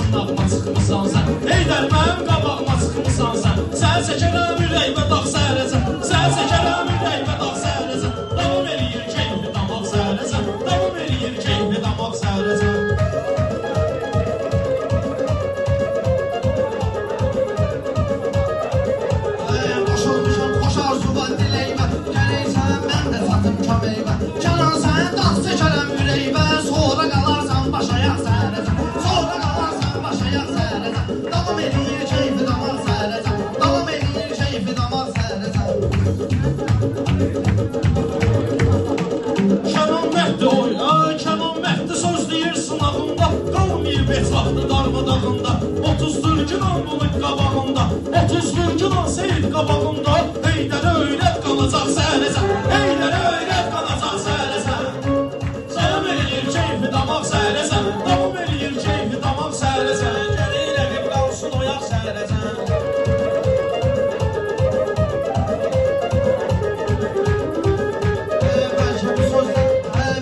Sınavıma çıxmısan sən Heydər mənim qabağıma çıxmısan sən Sən çəkərəm ürəyimə dağ sərəsən Sən çəkərəm ürəyimə dağ sərəsən Davam eləyir keyfli damaq sərəsən Davam eləyir keyfli damaq sərəsən Qoşulmuşam xoş arzuvan diləyimə Gələysən mən də çatım köməyimə Canan sən dağ çəkərəm ürəyimə Sonra qalarsan baş ayaq sərəsən Sonra qalarsan baş ayaq sərəsən Davam eləyir keyfi damaq sərəsən Davam eləyir keyfi damaq sərəsən Kənan məhdi oy, Kənan məhdi söz deyir sınavında Qalmayıb heç vaxtı darmadağında 30-dur günan bulub qabağında 30-dur günan seyid qabağında Heydərə öyrət qalacaq sərəsən Heydərə öyrət qalacaq sərəsən Davam eləyir keyfi damaq sərəsən Davam eləyir keyfi damaq sərəsən Gələylə qıb qalsın oyaq sərəsən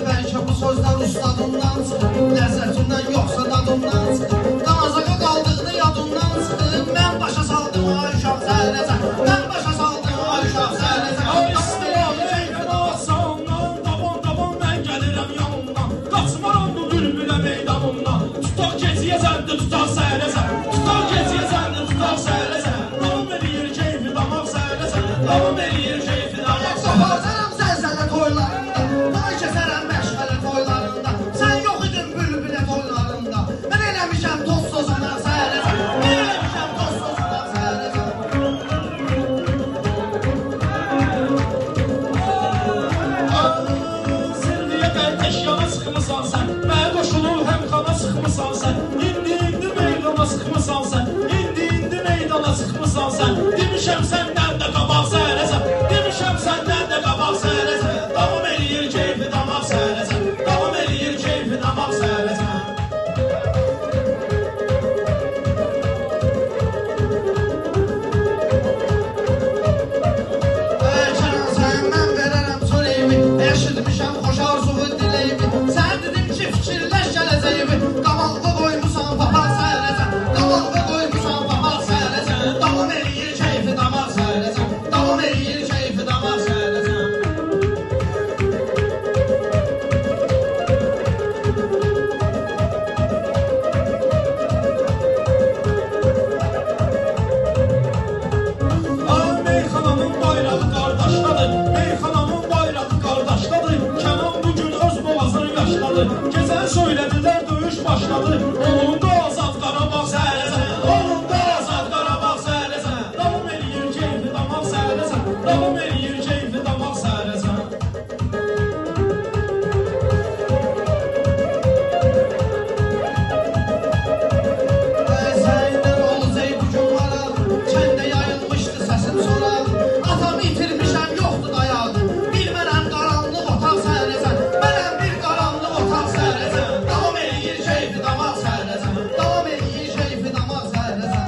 Bəlkə bu sözlər ustadından çıxıb Ləzzətindən yoxsa dadından çıxıb Damazaqa qaldığını yadından çıxıb Mən başa saldım ay uşaq sərəsən Mən başa saldım ay uşaq sərəsən Ay istəyəm keyfi dağsandan Daban mən gəlirəm yanımdan Qaçmaram bu bülbülə meydanımdan Tutaq geciyə zəndə tutaq sərəsən Tutaq geciyə zəndə tutaq sərəsən Davam eləyir keyfi damaq sərəsən Davam eləyir keyfi damaq sərəsən Qaparsaram zəlzələ toylarında Tay kəsərəm məşğələ toylarında Sən yox idin bülbülə toylarında Mən eləmişəm toz sozana sərəsən Mən eləmişəm toz sozana sərəsən Sirriyə qəltəş yana sıxmısan sən Mənə qoşulur həm xana sıxmısan sən İndi meydana sıxmısan sən İndi meydana sıxmısan sən Demişəm səndən də qabaq sərəsən Demişəm səndən də qabaq sərəsən Davam eləyir keyfi damaq sərəsən Davam eləyir keyfi damaq sərəsən Kənan sən mən verərəm sörəyimi Eşitmişəm xoş arzuvu diləyimi Sən dedim ki fikirləş gələcəyimi Qabalıqda qoymusan papaq sərəsən Qabalıqda qoymusan papaq sərəsən Davam eləyir keyfi damaq sərəsən Davam eləyir keyfi damaq sərəsən Meyxanamın bayrağı qardaşdadır Meyxanamın bayrağı qardaşdadır Kənan bugün öz boğazını yaşladı Gezən söylədilər döyüş başladı Olunda azad Qarabağ sərəsən Olunda azad Qarabağ sərəsən Davam eləyir keyfi damaq sərəsən Davam eləyir keyfi damaq sərəsən Səyindən ol zey bugün maral Kəndə yayılmışdı səsim soral Atamı itirmişəm yoxdur dayağı Bilmərəm qaranlıq otaq sərəsən Mənəm bir qaranlıq otaq sərəsən Davam eləyir keyfi damaq sərəsən Davam eləyir keyfi damaq sərəsən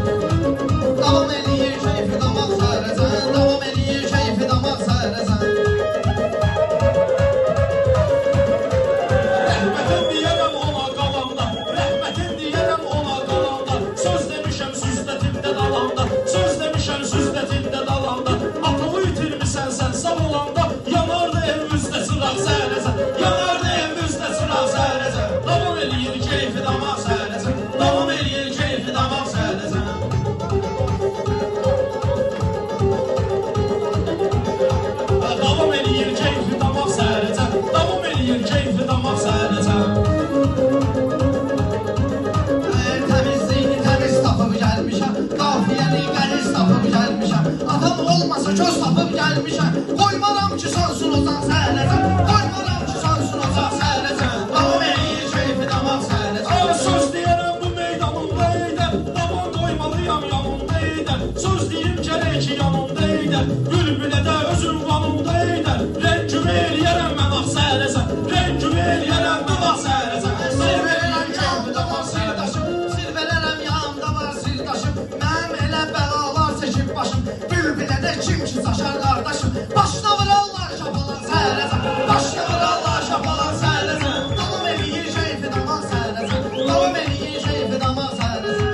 Davam eləyir keyfi damaq sərəsən Davam eləyir keyfi damaq sərəsən Rəhmətin deyərəm ona qalanda Rəhmətin deyərəm ona qalanda Söz demişəm süzdətimdə dalanda Söz demişəm süzdətimdə dalanda Atımı itirmisən sən sağ olanda Yanardı evimizdə çıraq sərəsən Yanardı evimizdə çıraq sərəsən Davam eləyir keyfi damaq sərəsən Davam eləyir keyfi damaq sərəsən vermişəm. Qoymaram ki sönsün ocaq səhərəcən. Qoymaram ki sönsün ocaq səhərəcən. Davam eləyir keyfi damaq səhərəcən. Söz deyərəm bu meydanımda eydər, davam qoymalıyam yanımda eydər. Söz deyim gərək ki yanımda eydər, bülbülə də özüm vanımda eydər. Rəngümü eləyərəm mən ax səhərəcən, rəngümü eləyərəm mən ax səhərəcən. Sir verərəm yanımda var sirdaşım, sir verərəm yanımda var sirdaşım. Mənim elə bəlalar çəkib başım, bülbülə də kim ki çaşar qardaşım. Başına vurarlar şapalar səhərəcən, başına vurarlar şapalar səhərəcən. Davam eləyir keyfi damaq səhərəcən, davam eləyir keyfi damaq səhərəcən.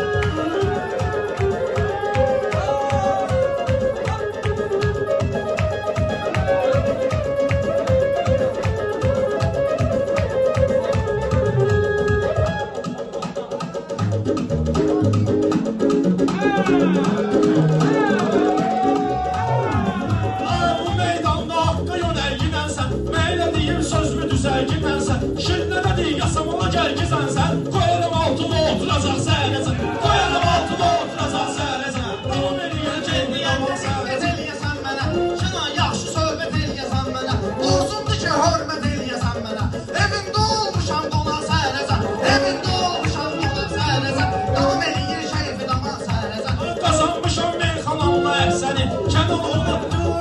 Bu meydanda haqqı yönəlginənsən, məylədiyim sözmü düzəlginənsən. Şirnələdi yasamala gəlgizənsən, qoyarım altına oturacaq səhərəcən, qoyarım altına oturacaq səhərəcən. Davam eləyir keyfi damaq səhərəcən. Söhbət eləyəsən mənə, şuna yaxşı söhbət eləyəsən mənə. Olsundur ki hörmət eləyəsən mənə. Evimdə olmuşam qonaq səhərəcən, evimdə olmuşam qonaq səhərəcən. Davam eləyir keyfi damaq səhərəcən. Qazanmışam meyxanamla əksəni, kənan olubdur.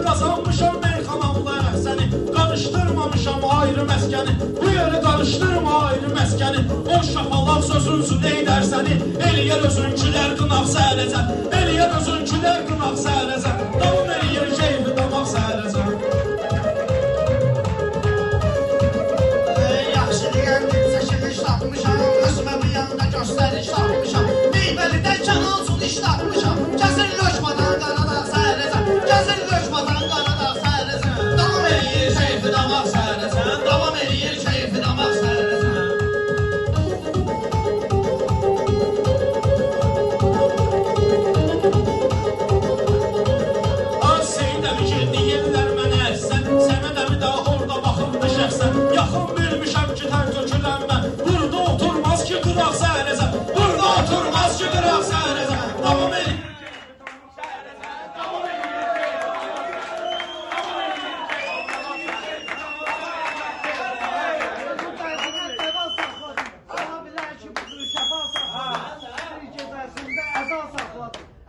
Qazanmışam meyxanamla əksəni, qarışdırmamışam ayrı məskəni. Bu yeri qarışdırma ayrı məskəni. O şapalaq sözünsün eydər səni, eləyər özünkülər qınaq səhərəcən, eləyər özünkülər qınaq səhərəcən. Davam eləyir keyfi damaq səhərəcən. Yaxşı deyən çəkiliş tapmışam, özümə bir yanda göstəriş tapmışam. Meyvəlidə kənalsın iş tapmışam, kəsir loşmadan qaradağ səhərəcən, kəsir loşmadan qaradağ səhərəcən. Davam eləyir keyfi damaq səhərəcən, davam eləyir keyfi damaq səhərəcən. Az seydəmi ki deyirlər mənə əhsən, səmədəmi də orada baxımdı şəxsən. Yaxın bilmişəm ki tər tökülən mən, burada oturmaz ki qıraq səhərəcən, burada oturmaz ki qıraq səhərəcən. Davam eləyir.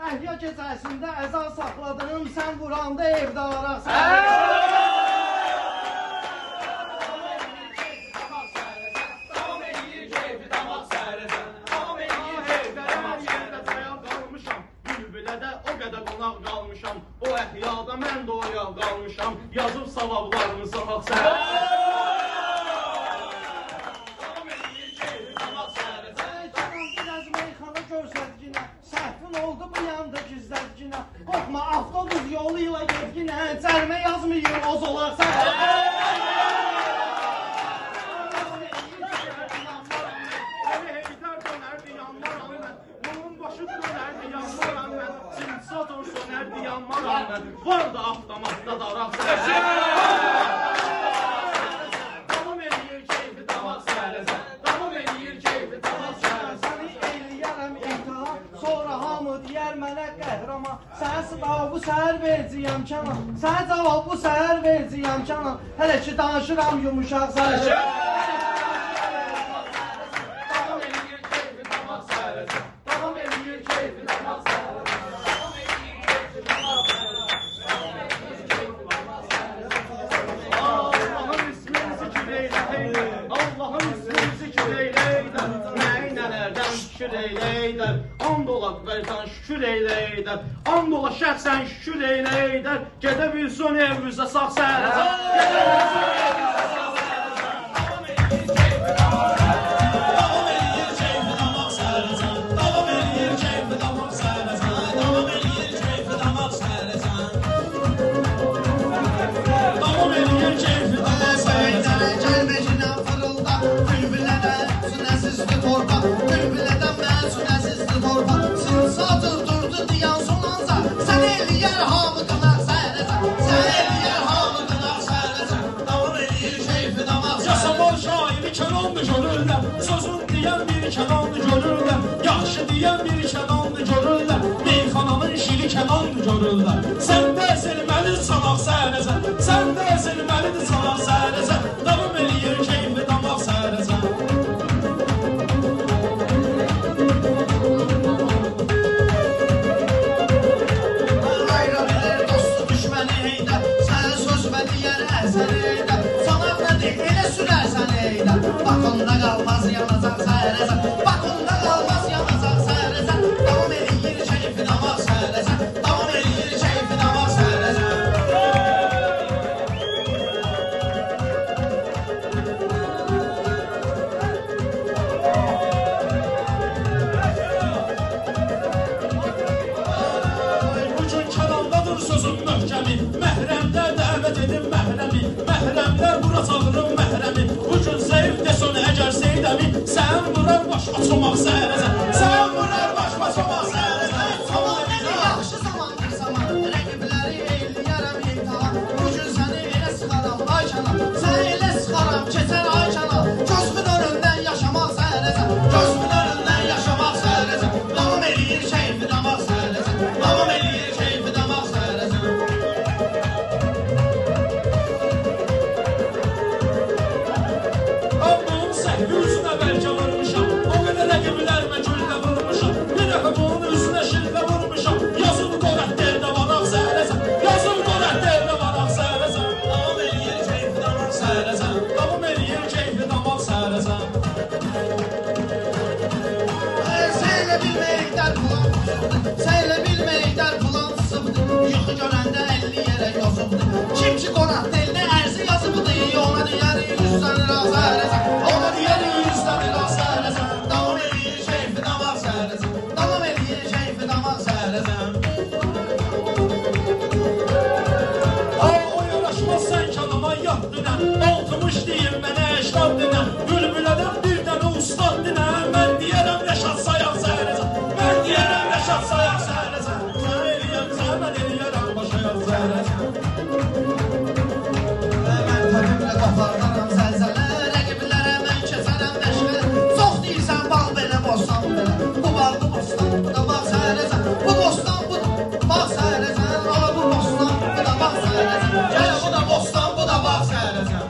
Əhya gecəsində əzan saxladım, sən vuranda evdə araq qalmışam, o əhyada mən də o yağ qalmışam, yazıb savablarımı sabah səhər. Biraz meyxana görsədginə, səhvin oldu bu yanda gizlədginə. Qorxma, avtobus yolu ilə gedginə, cərmə yazmayır o zolaq səhər. Var da avtomatda daraq səhər. Davam eləyir keyfi damaq səhərəcən, davam eləyir keyfi damaq səhərəcən. Səni eləyərəm imtihan, sonra hamı deyər mənə qəhrəman. Sənə cavabı səhər verəcəyəm kənan, sənə cavabı səhər verəcəyəm kənan. Hələ ki danışıram yumuşaq səhər. Davam eləyir keyfi damaq səhərəcən, davam eləyir keyfi damaq səhərəcən. And ola qaytan şükür eyləylər, and ola şəxsən şükür eyləylər. Gedə bilsin evimizə sağ səhərəcən, gedə bilsin evimizə sağ səhərəcən. Davam eləyir keyfi damaq səhərəcən, davam eləyir keyfi damaq səhərəcən, davam eləyir keyfi damaq səhərəcən. Davam eləyir keyfi damaq səhərəcən. Gəlməcinə fırılda, bülbülədə sünəsizdi torpa, bülbülədə sünəsizdi torpa. Satır durdu diyan sonanca, sən eləyər hamı qınaq səhərəcən, sən eləyər hamı qınaq səhərəcən. Davam eləyir keyfi damaq səhərəcən. Yasamal şairi kənandı görürlər, sözün deyən bir kənandı görürlər, yaxşı deyən bir kənandı görürlər. Meyxananın şiri Kənandır görürlər. Sən də ezilməlidir çalaq səhərəcən. Sən də ezilməlidir çalaq səhərəcən. Davam eləyir keyfi damaq səhərəcən. Ayra bilir dostu düşməni heydə, sənə söz və digər əzəli heydə. Sanaq nədir, elə sürərsən heydə. Bakında qalmaz yanacaq səhərəcən. Bakında qalmaz yanacaq səhərəcən. Davam eləyir keyfi damaq səhərəcən. Davam eləyir keyfi damaq səhərəcən. Bugün Kənandadır sözün möhkəmi. Məhrəmdə dəvət edin məhrəmi. Məhrəmlər bura çağırın məhrəmi. Bugün zəif desən əgər seydəmi. Sən vurar başma çomaq səhərəcən. Sən vurar başma çomaq səhərəcən. Zaman nədir, yaxşı zamandır zaman. Rəqibləri eləyərəm imtihan. Bugün səni elə sıxaram ay Kənal. Səni elə sıxaram keçər ay Kənal. Gözümün önündən yaşamaq səhərəcən. Gözümün önündən yaşamaq səhərəcən. Davam eləyir keyfi damaq səhərəcən. Davam eləyir keyfi damaq səhərəcən. Bunun səhvi üzünə bəlkə vurmuşam. O qədər rəqiblərimə güllə vurmuşam. Bir dəfə bunun üzünə şillə vurmuşam. Yazın qorətlərdə varaq səhərəcən. Yazın qorətlərdə varaq səhərəcən. Davam eləyir keyfi damaq səhərəcən. Davam eləyir keyfi damaq səhərəcən. Seylə bilməklər plan sıxdı. Seylə bilməklər plan sıxdı. Yuxu görəndə 50 yerə yazıbdı. Kim ki qonaq delinə ərzi yazıbdı. Ona deyər 100 tane razı ərəcək. Ona deyər 100 tane razı ərəcək. Davam eləyir keyfi damaq səhərəcək. Davam eləyir keyfi damaq səhərəcək. O yaraşmaz sən Kənana yat dinən. 60 deyir mənə 80 dinən. Bülbülədən bir dənə ustad dinən. Mən deyərəm Rəşad sayaq səhərəcən. Mən deyərəm Rəşad sayaq səhərəcən. Sən eləyəm mən eləyərəm başayaq səhərəcən. Mən təbimlə qopardaram zəlzələ. Rəqiblərə mən keçərəm məşğələ. Çox deyirsən bal belə bostan belə. Bu bal bu bostan bu da bax səhərəcən. Bu bostan bu da bax səhərəcən. Ala bu bostan bu da bax səhərəcən. Gəl bu da bostan bu da bax səhərəcən.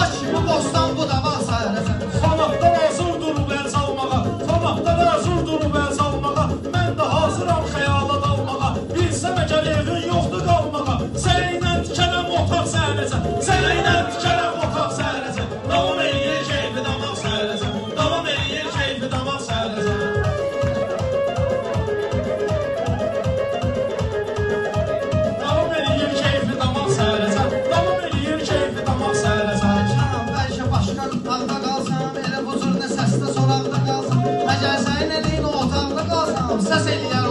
Aç bu bostan bu da bax səhərəcən. Fanaqdan hazır durub əl salmağa. Fanaqdan hazır durub əl salmağa. Mən də hazıram xəyala dalmağa. Bilsəm əgər evin yoxdur qalmağa. Sənə tikərəm otaq səhərəcən. Sənə tikərəm otaq səhərəcən. Davam eləyir keyfi damaq səhərəcən. Davam eləyir keyfi damaq səhərəcən. Davam eləyir keyfi damaq səhərəcən. Davam eləyir keyfi damaq səhərəcən. Canım bəlkə başqa otaqda qalsam, elə bu cür nə səsdə soraqda qalsam. Məgər sənin elin o otaqda qalsam, səs eləyər